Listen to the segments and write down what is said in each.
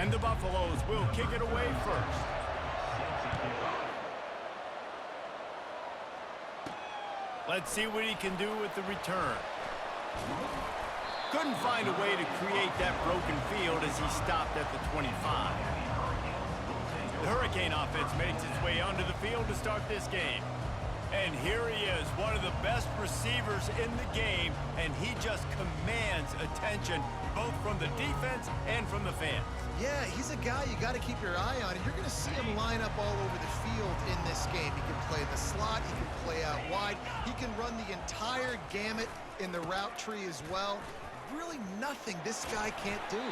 And the Buffaloes will kick it away first. Let's see what he can do with the return. Couldn't find a way to create that broken field as he stopped at the 25. The Hurricane offense makes its way onto the field to start this game. And here he is, one of the best receivers in the game, and he just commands attention both from the defense and from the fans. Yeah, he's a guy you got to keep your eye on, and you're going to see him line up all over the field in this game. He can play the slot, he can play out wide, he can run the entire gamut in the route tree as well. Really nothing this guy can't do.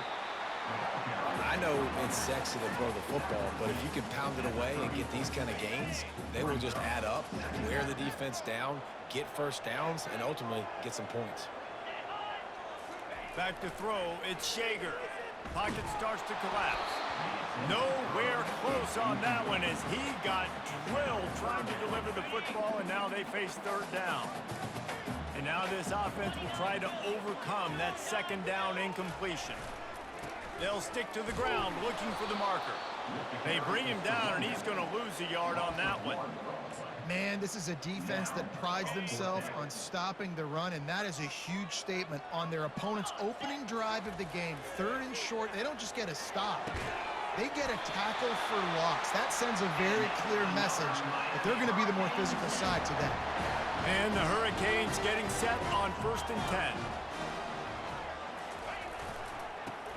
I know it's sexy to throw the football, but if you can pound it away and get these kind of gains, they will just add up, wear the defense down, get first downs, and ultimately get some points. Back to throw, it's Shager. Pocket starts to collapse. Nowhere close on that one as he got drilled trying to deliver the football, and now they face third down. And now this offense will try to overcome that second down incompletion. They'll stick to the ground looking for the marker. They bring him down, and he's going to lose a yard on that one. Man, this is a defense that prides themselves on stopping the run, and that is a huge statement on their opponent's opening drive of the game. Third and short, they don't just get a stop. They get a tackle for loss. That sends a very clear message that they're going to be the more physical side today. And the Hurricanes getting set on 1st and 10.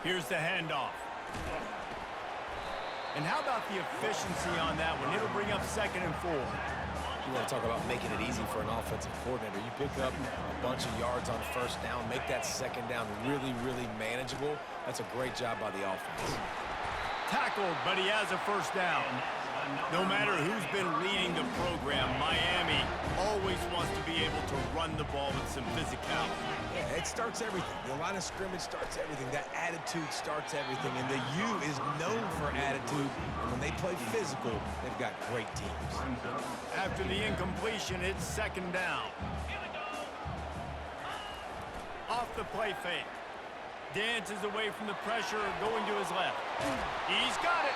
Here's the handoff. And how about the efficiency on that one? It'll bring up 2nd and 4. You want to talk about making it easy for an offensive coordinator. You pick up a bunch of yards on first down, make that second down really, really manageable. That's a great job by the offense. Tackled, but he has a first down. No matter who's been leading the program, Miami always wants to be able to run the ball with some physicality. Yeah, it starts everything. The line of scrimmage starts everything. That attitude starts everything. And the U is known for attitude. And when they play physical, they've got great teams. After the incompletion, it's 2nd down. Off the play fake. Dances away from the pressure, going to his left. He's got it.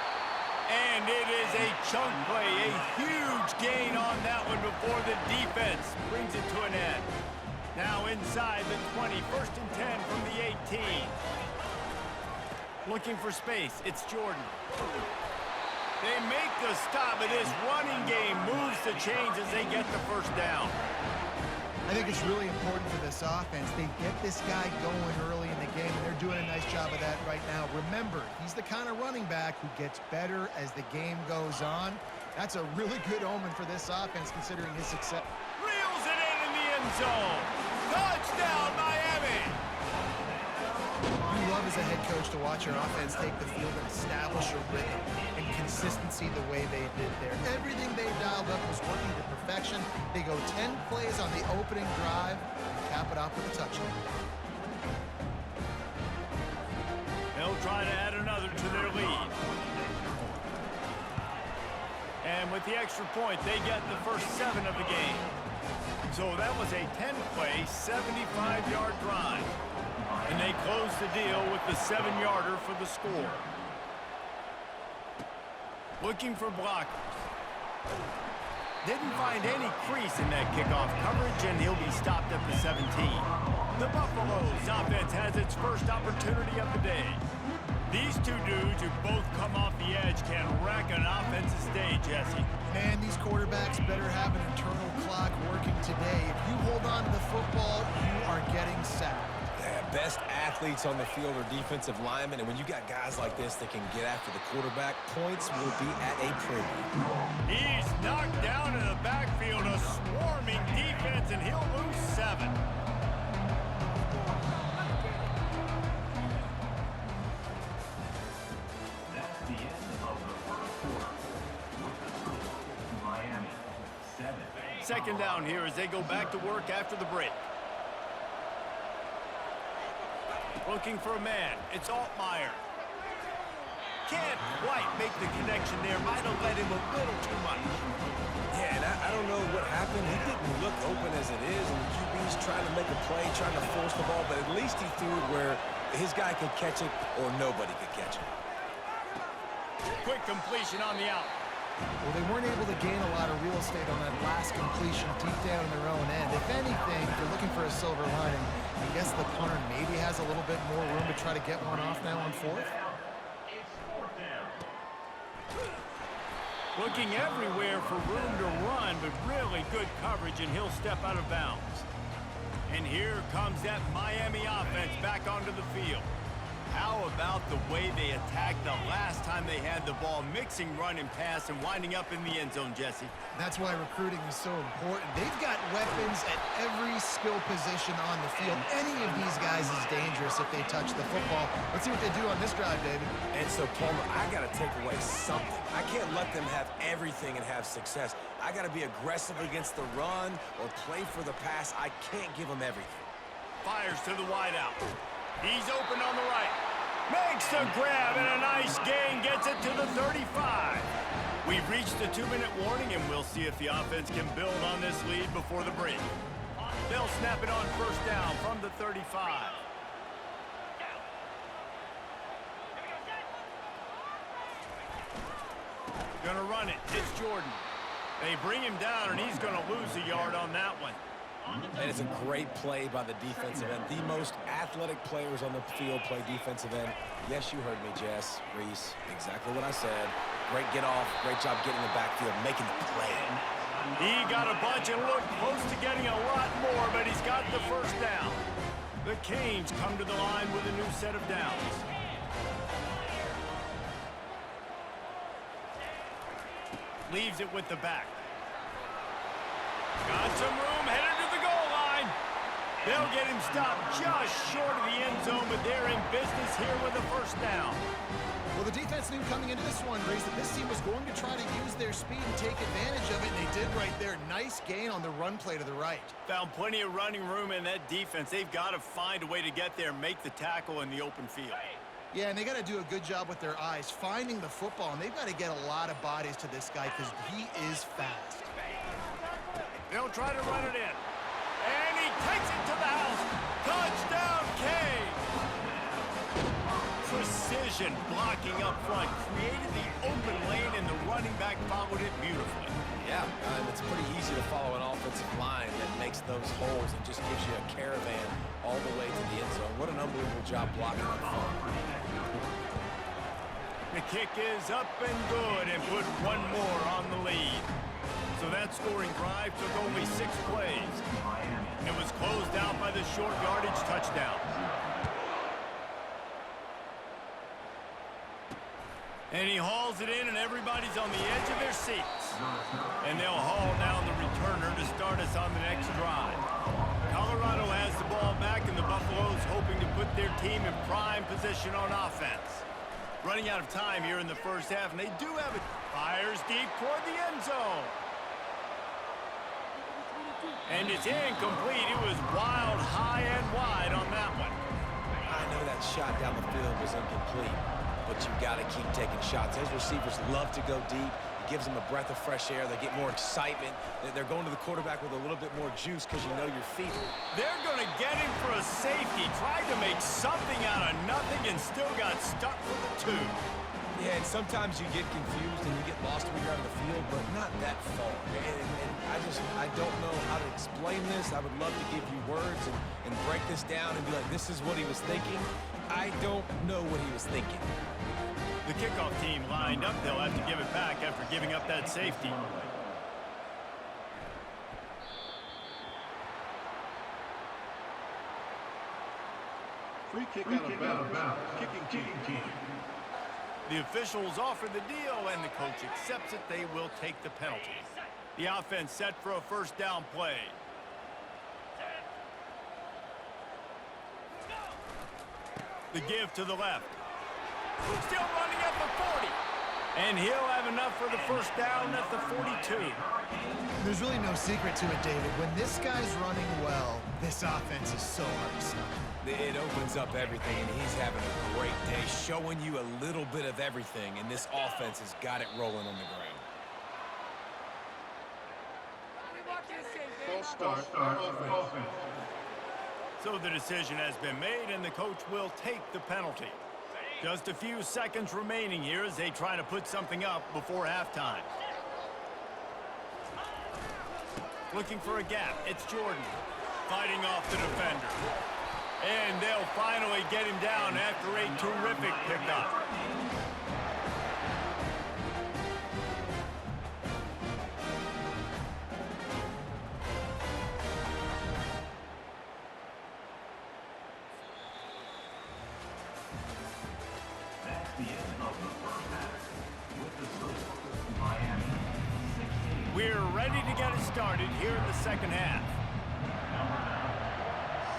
And it is a chunk play, a huge gain on that one before the defense brings it to an end. Now inside the 20, 1st and 10 from the 18. Looking for space, it's Jordan. They make the stop, but this running game moves the chains as they get the first down. I think it's really important for this offense. They get this guy going early in the game, and they're doing a nice job of that right now. Remember, he's the kind of running back who gets better as the game goes on. That's a really good omen for this offense, considering his success. Reels it in the end zone. Touchdown, Miami! You love as a head coach to watch your offense take the field and establish a rhythm and consistency the way they did there. Everything they dialed up was working to perfection. They go 10 plays on the opening drive and cap it off with a touchdown. They'll try to add another to their lead. And with the extra point, they get the first 7 of the game. So that was a 10-play, 75-yard drive. And they close the deal with the 7-yarder for the score. Looking for blockers. Didn't find any crease in that kickoff coverage, and he'll be stopped at the 17. The Buffaloes offense has its first opportunity of the day. These two dudes who both come off the edge can wreck an offensive day, Jesse. Man, these quarterbacks better have an internal clock working today. If you hold on to the football, you are getting sacked. Best athletes on the field are defensive linemen, and when you got guys like this that can get after the quarterback, points will be at a premium. He's knocked down in the backfield, a swarming defense, and he'll lose 7. That's the end of the first quarter. Miami, 7. 2nd down here as they go back to work after the break. Looking for a man. It's Altmaier. Can't quite make the connection there. Might have led him a little too much. Yeah, and I don't know what happened. He didn't look open as it is, and the QB's trying to make a play, trying to force the ball, but at least he threw it where his guy could catch it or nobody could catch it. Quick completion on the out. Well, they weren't able to gain a lot of real estate on that last completion deep down in their own end. If anything, if they're looking for a silver lining, I guess the punter maybe has a little bit more room to try to get one off now on fourth. Looking everywhere for room to run, but really good coverage, and he'll step out of bounds. And here comes that Miami offense back onto the field. How about the way they attacked the last time they had the ball, mixing run and pass and winding up in the end zone, Jesse? That's why recruiting is so important. They've got weapons at every skill position on the field. Any of these guys is dangerous if they touch the football. Let's see what they do on this drive, David. And so, Palmer, I got to take away something. I can't let them have everything and have success. I got to be aggressive against the run or play for the pass. I can't give them everything. Fires to the wideout. He's open on the right. Makes the grab, and a nice gain gets it to the 35. We've reached the 2-minute warning, and we'll see if the offense can build on this lead before the break. They'll snap it on first down from the 35. Gonna run it. It's Jordan. They bring him down, and he's gonna lose a yard on that one. And it's a great play by the defensive end. The most athletic players on the field play defensive end. Yes, you heard me, Jess, Reese. Exactly what I said. Great get off. Great job getting in the backfield, making the play. He got a bunch and looked close to getting a lot more, but he's got the first down. The Canes come to the line with a new set of downs. Leaves it with the back. Got some room, headed to the goal line. They'll get him stopped just short of the end zone, but they're in business here with a first down. Well, the defense knew coming into this one, Reese, that this team was going to try to use their speed and take advantage of it, and they did right there. Nice gain on the run play to the right. Found plenty of running room in that defense. They've got to find a way to get there and make the tackle in the open field. Yeah, and they got to do a good job with their eyes, finding the football, and they've got to get a lot of bodies to this guy because he is fast. They'll try to run it in. And he takes it to the house. Touchdown, Canes! Precision blocking up front. Created the open lane, and the running back followed it beautifully. Yeah, it's pretty easy to follow an offensive line that makes those holes and just gives you a caravan all the way to the end zone. What an unbelievable job blocking up front. The kick is up and good, and put one more on the lead. So that scoring drive took only 6 plays. It was closed out by the short yardage touchdown. And he hauls it in, and everybody's on the edge of their seats. And they'll haul down the returner to start us on the next drive. Colorado has the ball back, and the Buffaloes hoping to put their team in prime position on offense. Running out of time here in the first half, and they do have it. Fires deep toward the end zone. And it's incomplete. It was wild, high and wide on that one. I know that shot down the field was incomplete, but you got to keep taking shots. Those receivers love to go deep. It gives them a breath of fresh air. They get more excitement. They're going to the quarterback with a little bit more juice because you know your feet. They're going to get him for a safety. Tried to make something out of nothing and still got stuck for the 2. Yeah, and sometimes you get confused and you get lost when you're on the field, but not that far. And I don't know how to explain this. I would love to give you words and break this down and be like, this is what he was thinking. I don't know what he was thinking. The kickoff team lined up. They'll have to give it back after giving up that safety. Free kick out of bounds. Kicking team. The officials offer the deal, and the coach accepts it. They will take the penalty. The offense set for a first down play. The give to the left. Still running at the 40. And he'll have enough for the first down at the 42. There's really no secret to it, David. When this guy's running well, this offense is so hard to stop. It opens up everything, and he's having a great day, showing you a little bit of everything, and this offense has got it rolling on the ground. False start. Offense. So the decision has been made, and the coach will take the penalty. Just a few seconds remaining here as they try to put something up before halftime. Looking for a gap. It's Jordan fighting off the defender. And they'll finally get him down after a terrific pickup. That's the end of the first half. With the score, Miami 16. We're ready to get it started here in the second half. Number 9,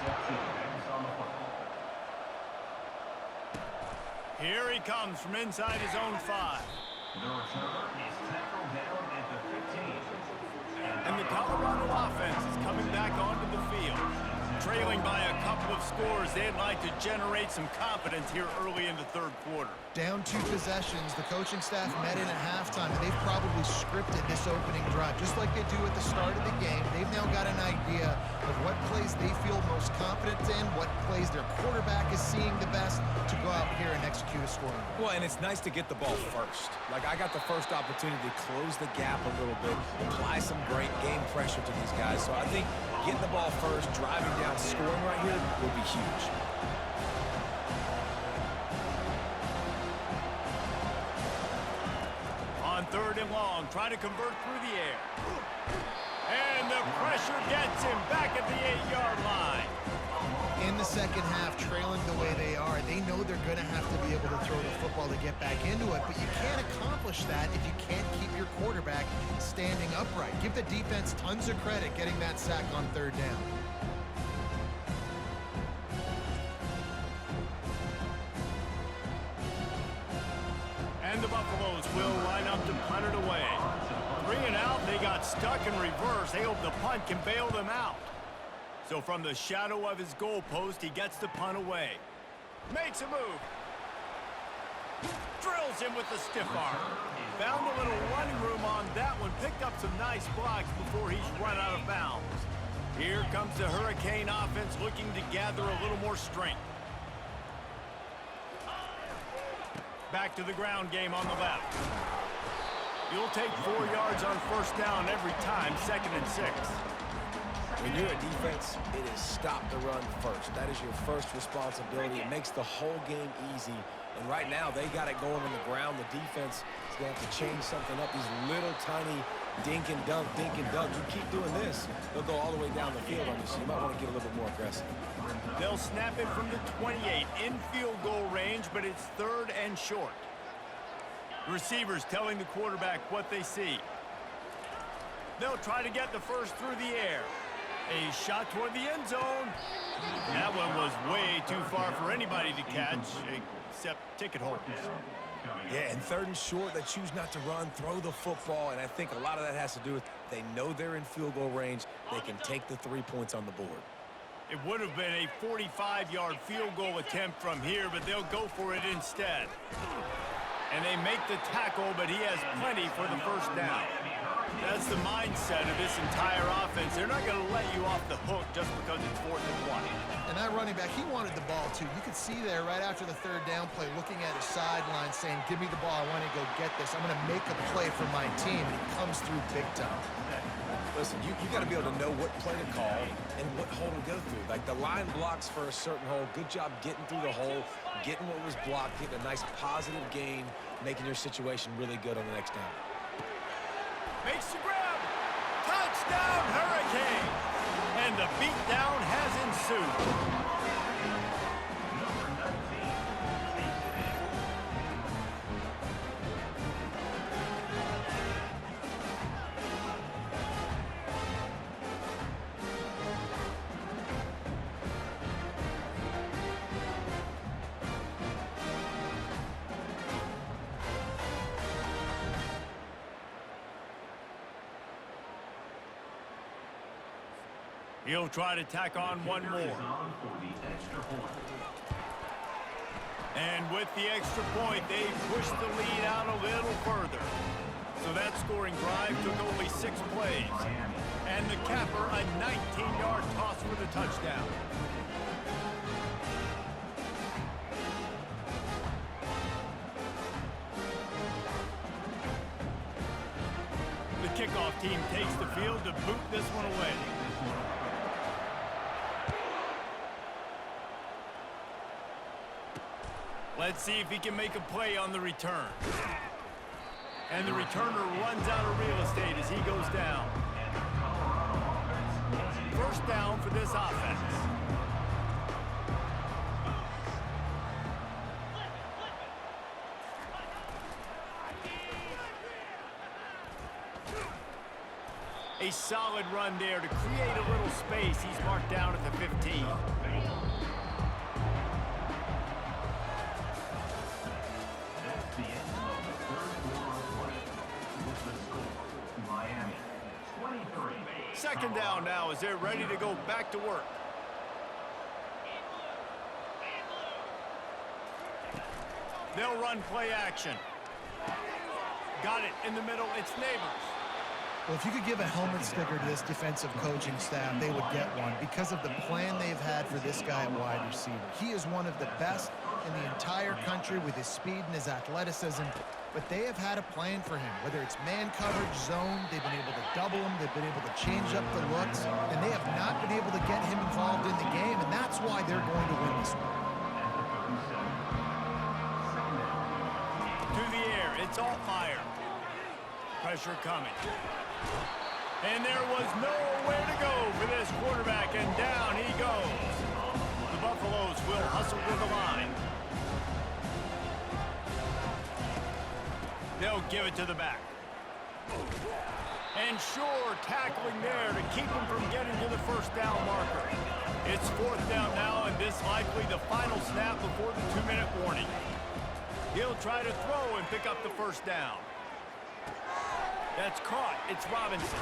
set to hands on the football. Here he comes from inside his own 5. The returner is tackled down at the 15. And the Colorado offense is coming back onto the field. Trailing by a couple of scores, they'd like to generate some confidence here early in the third quarter. Down 2 possessions, the coaching staff met in at halftime, and they've probably scripted this opening drive. Just like they do at the start of the game, they've now got an idea of what plays they feel most confident in, what plays their quarterback is seeing the best to go out here and execute a scoring drive. Well, and it's nice to get the ball first. Like, I got the first opportunity to close the gap a little bit, apply some great game pressure to these guys. So I think getting the ball first, driving down, scoring right here will be huge. On 3rd and long, trying to convert through the air. And the pressure gets him back at the 8-yard line. In the second half, trailing the way they are, they know they're going to have to be able to throw the football to get back into it, but you can't accomplish that if you can't keep your quarterback standing upright. Give the defense tons of credit getting that sack on 3rd down. And the Buffaloes will line up to punt it away. 3 and out, they got stuck in reverse. They hope the punt can bail them out. So from the shadow of his goalpost, he gets the punt away. Makes a move. Drills him with the stiff arm. Found a little running room on that one. Picked up some nice blocks before he's run out of bounds. Here comes the Hurricane offense looking to gather a little more strength. Back to the ground game on the left. You'll take 4 yards on 1st down every time, 2nd and 6. When you're a defense, it is stop the run first. That is your first responsibility. It makes the whole game easy. And right now, they got it going on the ground. The defense is going to have to change something up. These little tiny dink and dunk, dink and dunk. You keep doing this, they'll go all the way down the field on you, so you might want to get a little bit more aggressive. They'll snap it from the 28 in field goal range, but it's 3rd and short. Receivers telling the quarterback what they see. They'll try to get the first through the air. A shot toward the end zone. That one was way too far for anybody to catch, except ticket holders. Yeah, and 3rd and short, they choose not to run, throw the football, and I think a lot of that has to do with they know they're in field goal range. They can take the 3 points on the board. It would have been a 45-yard field goal attempt from here, but they'll go for it instead. And they make the tackle, but he has plenty for the 1st down. That's the mindset of this entire offense. They're not going to let you off the hook just because it's 4th and 1. And that running back, he wanted the ball too. You could see there right after the 3rd down play, looking at his sideline saying, give me the ball, I want to go get this. I'm going to make a play for my team, and he comes through big time. Listen, you got to be able to know what play to call and what hole to go through. Like, the line blocks for a certain hole. Good job getting through the hole, getting what was blocked, getting a nice positive gain, making your situation really good on the next down. Makes the grab. Touchdown, Hurricane. And the beatdown has ensued. He'll try to tack on one more. And with the extra point, they push the lead out a little further. So that scoring drive took only 6 plays. And the capper, a 19-yard toss for the touchdown. kickoff team takes the field to boot this one away. Let's see if he can make a play on the return. And the returner runs out of real estate as he goes down. First down for this offense. A solid run there to create a little space. He's marked down at the 15. That's the end of the third quarter of play. With the score, Miami 23. Second down now as they're ready to go back to work. They'll run play action. Got it in the middle. It's Neighbors. Well, if you could give a helmet sticker to this defensive coaching staff, they would get one because of the plan they've had for this guy at wide receiver. He is one of the best in the entire country with his speed and his athleticism, but they have had a plan for him, whether it's man coverage, zone, they've been able to double him, they've been able to change up the looks, and they have not been able to get him involved in the game, and that's why they're going to win this one. To the air, it's Altmaier. Pressure coming. And there was nowhere to go for this quarterback, and down he goes. The Buffaloes will hustle to the line. They'll give it to the back. And sure, tackling there to keep him from getting to the first down marker. It's fourth down now, and this likely the final snap before the 2-minute warning. He'll try to throw and pick up the first down. That's caught. It's Robinson.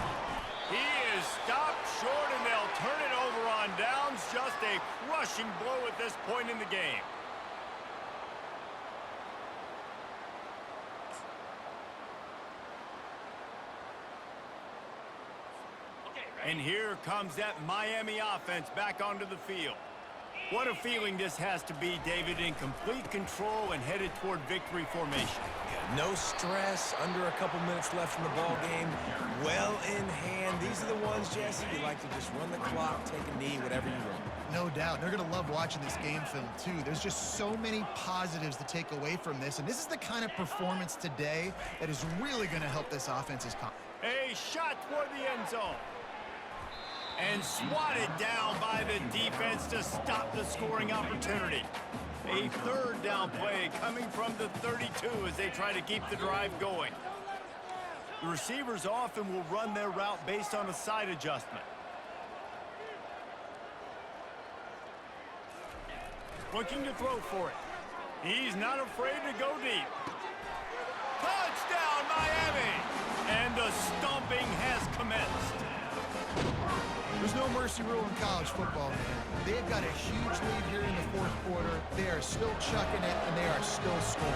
He is stopped short, and they'll turn it over on downs. Just a crushing blow at this point in the game. And here comes that Miami offense back onto the field. What a feeling this has to be, David, in complete control and headed toward victory formation. Yeah, no stress, under a couple minutes left in the ball game, well in hand. These are the ones, Jesse, you like to just run the clock, take a knee, whatever you want. No doubt. They're going to love watching this game film, too. There's just so many positives to take away from this, and this is the kind of performance today that is really going to help this offense's confidence. A shot toward the end zone. And swatted down by the defense to stop the scoring opportunity. A third down play coming from the 32 as they try to keep the drive going. The receivers often will run their route based on a side adjustment. Looking to throw for it. He's not afraid to go deep. Touchdown, Miami! And the stomping has commenced. There's no mercy rule in college football, man. They've got a huge lead here in the fourth quarter. They are still chucking it, and they are still scoring.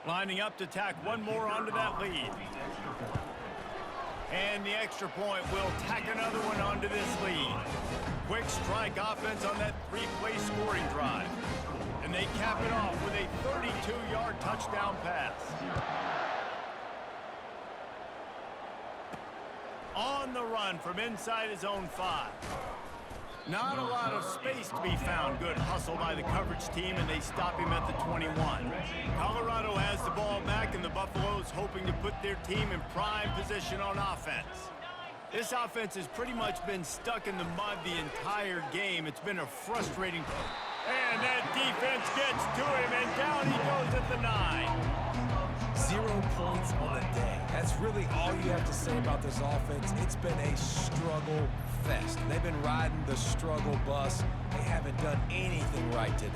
Lining up to tack one more onto that lead. And the extra point will tack another one onto this lead. Quick strike offense on that three-play scoring drive. And they cap it off with a 32-yard touchdown pass. On the run from inside his own 5. Not a lot of space to be found. Good hustle by the coverage team, and they stop him at the 21. Colorado has the ball back, and the Buffaloes hoping to put their team in prime position on offense. This offense has pretty much been stuck in the mud the entire game. It's been a frustrating... And that defense gets to him, and down he goes at the 9. 0 points on the day. That's really all you have to say about this offense. It's been a struggle fest. They've been riding the struggle bus. They haven't done anything right today.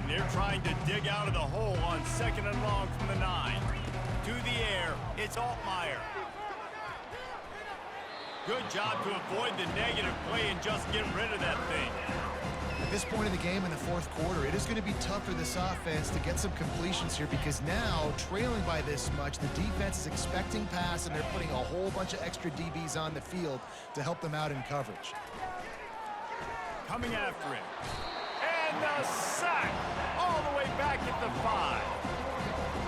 They're trying to dig out of the hole on 2nd and long from the 9. To the air, it's Altmaier. Good job to avoid the negative play and just get rid of that thing. At this point in the game in the fourth quarter, it is going to be tough for this offense to get some completions here because now, trailing by this much, the defense is expecting pass, and they're putting a whole bunch of extra DBs on the field to help them out in coverage. Coming after him. And the sack all the way back at the 5.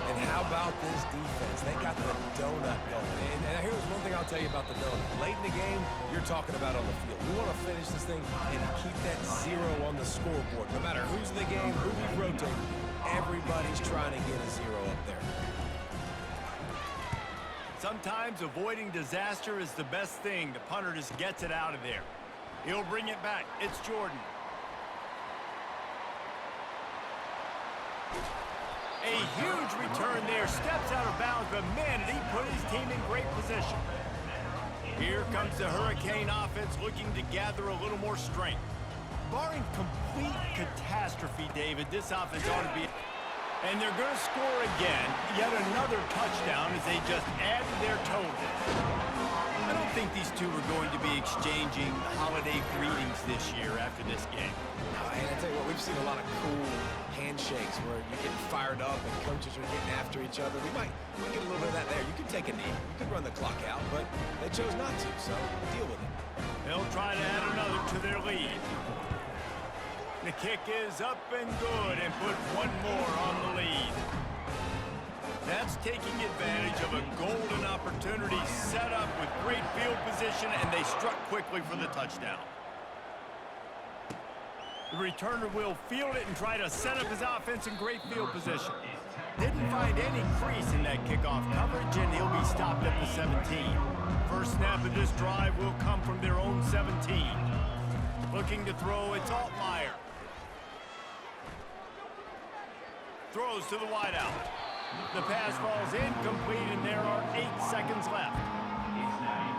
And how about this defense? They got the donut going. And here's one thing I'll tell you about the donut. Late in the game, you're talking about on the field. We want to finish this thing and keep that 0 on the scoreboard. No matter who's in the game, who we rotate, everybody's trying to get a 0 up there. Sometimes avoiding disaster is the best thing. The punter just gets it out of there. He'll bring it back. It's Jordan. A huge return there. Steps out of bounds, but man, did he put his team in great position. Here comes the Hurricane offense looking to gather a little more strength. Barring complete catastrophe, David, this offense ought to be... And they're going to score again. Yet another touchdown as they just add to their total. I don't think these two are going to be exchanging holiday greetings this year after this game. And I tell you what, we've seen a lot of cool handshakes where you're getting fired up and coaches are getting after each other. We might get a little bit of that there. You can take a knee. You can run the clock out, but they chose not to, so deal with it. They'll try to add another to their lead. The kick is up and good and put one more on the lead. That's taking advantage of a golden opportunity set up with great field position, and they struck quickly for the touchdown. The returner will field it and try to set up his offense in great field position. Didn't find any crease in that kickoff coverage, and he'll be stopped at the 17. First snap of this drive will come from their own 17. Looking to throw, it's Altmaier. Throws to the wideout. The pass falls incomplete, and there are 8 seconds left.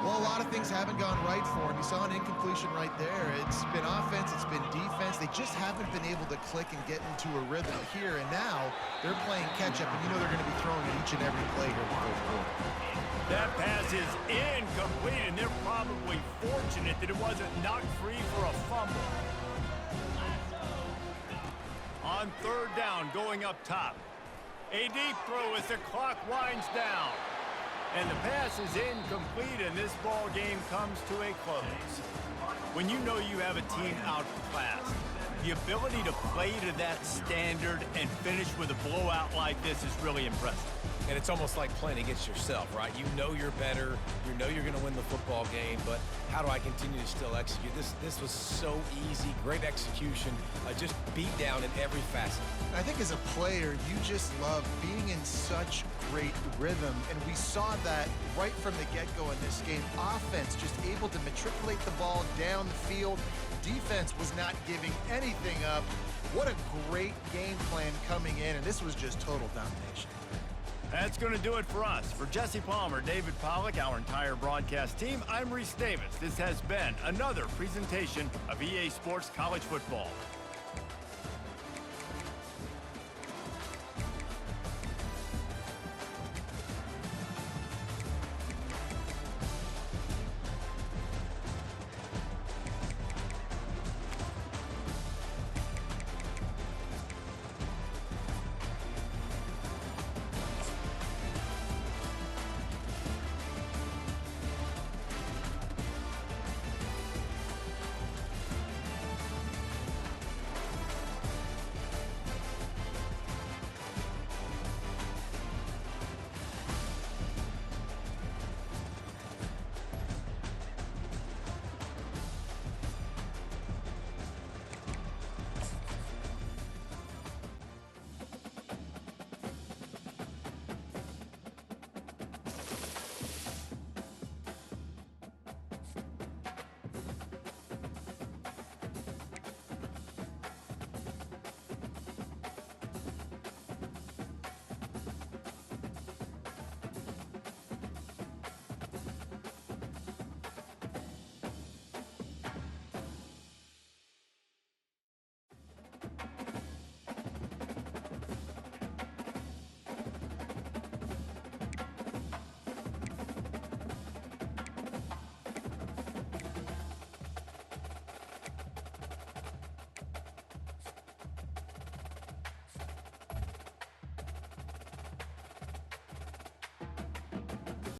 Well, a lot of things haven't gone right for him. You saw an incompletion right there. It's been offense, it's been defense. They just haven't been able to click and get into a rhythm here. And now they're playing catch-up, and you know they're going to be throwing it each and every play here in the fourth quarter. That pass is incomplete, and they're probably fortunate that it wasn't knocked free for a fumble. On third down, going up top. A deep throw as the clock winds down. And the pass is incomplete, and this ball game comes to a close. When you know you have a team outclassed, the ability to play to that standard and finish with a blowout like this is really impressive. And it's almost like playing against yourself, right? You know you're better. You know you're going to win the football game, but how do I continue to still execute? This was so easy, great execution, just beat down in every facet. I think as a player, you just love being in such great rhythm, and we saw that right from the get-go in this game. Offense just able to matriculate the ball down the field. Defense was not giving anything up. What a great game plan coming in, and this was just total domination. That's going to do it for us. For Jesse Palmer, David Pollack, our entire broadcast team, I'm Reese Davis. This has been another presentation of EA Sports College Football.